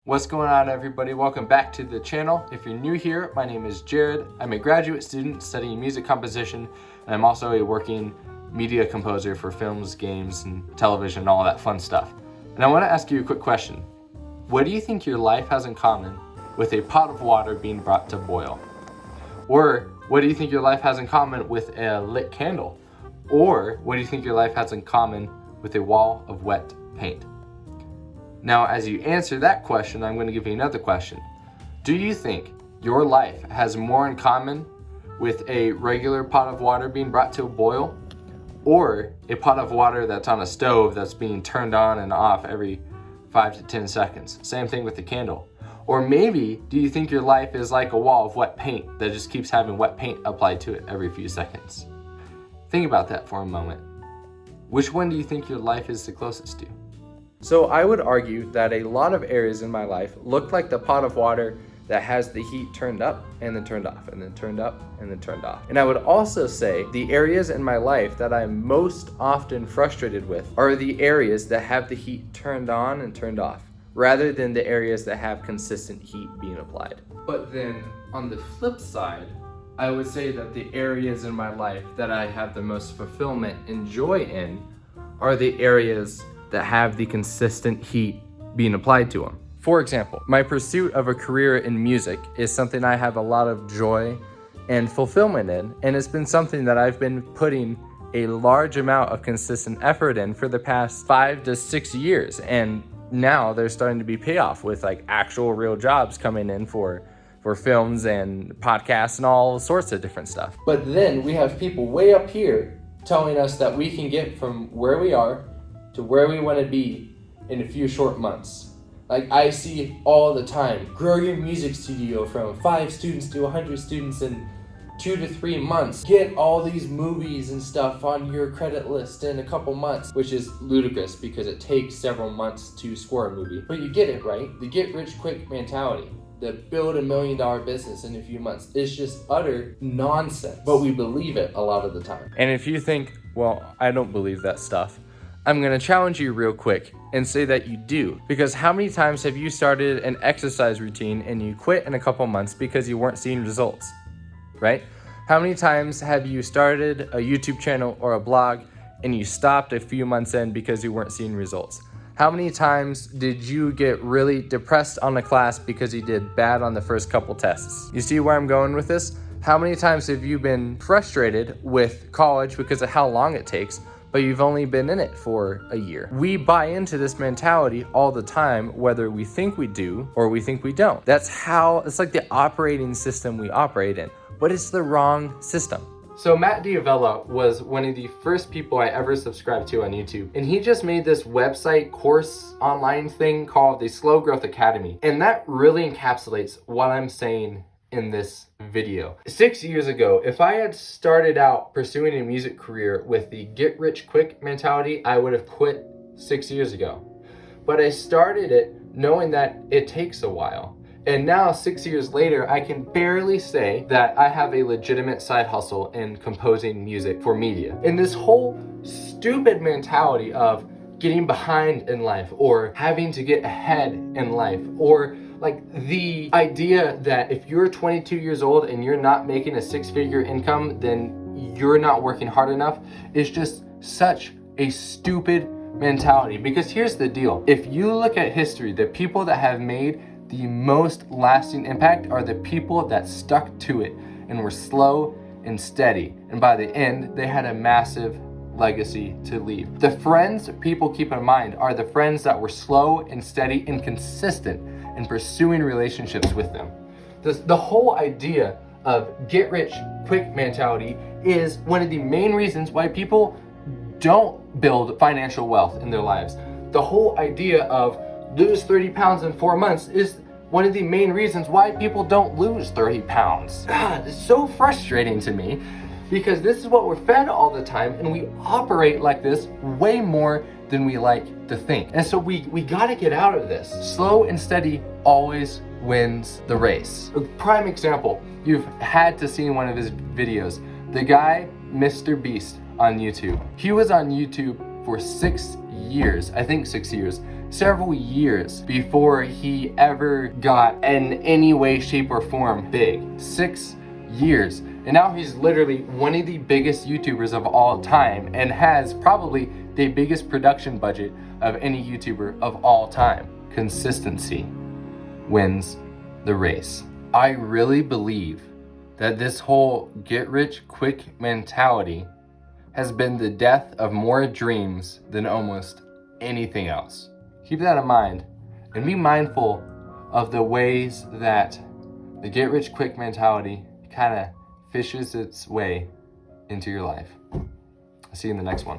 What's going on, everybody? Welcome back to the channel. If you're new here, my name is Jared. I'm a graduate student studying music composition, and I'm also a working media composer for films, games, and television, and all that fun stuff. And I want to ask you a quick question. What do you think your life has in common with a pot of water being brought to boil? Or what do you think your life has in common with a lit candle? Or what do you think your life has in common with a wall of wet paint? Now, as you answer that question, I'm going to give you another question. Do you think your life has more in common with a regular pot of water being brought to a boil, or a pot of water that's on a stove that's being turned on and off every 5 to 10 seconds? Same thing with the candle. Or maybe, do you think your life is like a wall of wet paint that just keeps having wet paint applied to it every few seconds? Think about that for a moment. Which one do you think your life is the closest to? So I would argue that a lot of areas in my life look like the pot of water that has the heat turned up and then turned off and then turned up and then turned off. And I would also say the areas in my life that I'm most often frustrated with are the areas that have the heat turned on and turned off, rather than the areas that have consistent heat being applied. But then on the flip side, I would say that the areas in my life that I have the most fulfillment and joy in are the areas that have the consistent heat being applied to them. For example, my pursuit of a career in music is something I have a lot of joy and fulfillment in, and it's been something that I've been putting a large amount of consistent effort in for the past 5 to 6 years, and now there's starting to be payoff with like actual real jobs coming in for films and podcasts and all sorts of different stuff. But then we have people way up here telling us that we can get from where we are to where we want to be in a few short months. Like I see all the time, grow your music studio from 5 students to 100 students in 2 to 3 months. Get all these movies and stuff on your credit list in a couple months, which is ludicrous because it takes several months to score a movie. But you get it, right? The get rich quick mentality. The build $1 million business in a few months. It's just utter nonsense, but we believe it a lot of the time. And if you think, well, I don't believe that stuff, I'm gonna challenge you real quick and say that you do. Because how many times have you started an exercise routine and you quit in a couple months because you weren't seeing results, right? How many times have you started a YouTube channel or a blog and you stopped a few months in because you weren't seeing results? How many times did you get really depressed on a class because you did bad on the first couple tests? You see where I'm going with this? How many times have you been frustrated with college because of how long it takes, but you've only been in it for a year? We buy into this mentality all the time, whether we think we do or we think we don't. It's like the operating system we operate in, but it's the wrong system. So Matt Diavella was one of the first people I ever subscribed to on YouTube. And he just made this website course online thing called the Slow Growth Academy. And that really encapsulates what I'm saying in this video. 6 years ago, if I had started out pursuing a music career with the get rich quick mentality, I would have quit 6 years ago. But I started it knowing that it takes a while. And now 6 years later, I can barely say that I have a legitimate side hustle in composing music for media. And this whole stupid mentality of getting behind in life or having to get ahead in life, or like the idea that if you're 22 years old and you're not making a 6-figure income, then you're not working hard enough, is just such a stupid mentality. Because here's the deal. If you look at history, the people that have made the most lasting impact are the people that stuck to it and were slow and steady. And by the end, they had a massive legacy to leave. The friends people keep in mind are the friends that were slow and steady and consistent in pursuing relationships with them. The whole idea of get rich quick mentality is one of the main reasons why people don't build financial wealth in their lives. The whole idea of lose 30 pounds in 4 months is one of the main reasons why people don't lose 30 pounds. God, it's so frustrating to me because this is what we're fed all the time, and we operate like this way more than we like to think. And so we gotta get out of this. Slow and steady always wins the race. A prime example, you've had to see one of his videos. The guy, Mr. Beast on YouTube. He was on YouTube for 6 years, I think 6 years, several years before he ever got in any way, shape, or form big. 6 years. And now he's literally one of the biggest YouTubers of all time and has probably the biggest production budget of any YouTuber of all time. Consistency wins the race. I really believe that this whole get rich quick mentality has been the death of more dreams than almost anything else. Keep that in mind and be mindful of the ways that the get rich quick mentality kind of fishes its way into your life. I'll see you in the next one.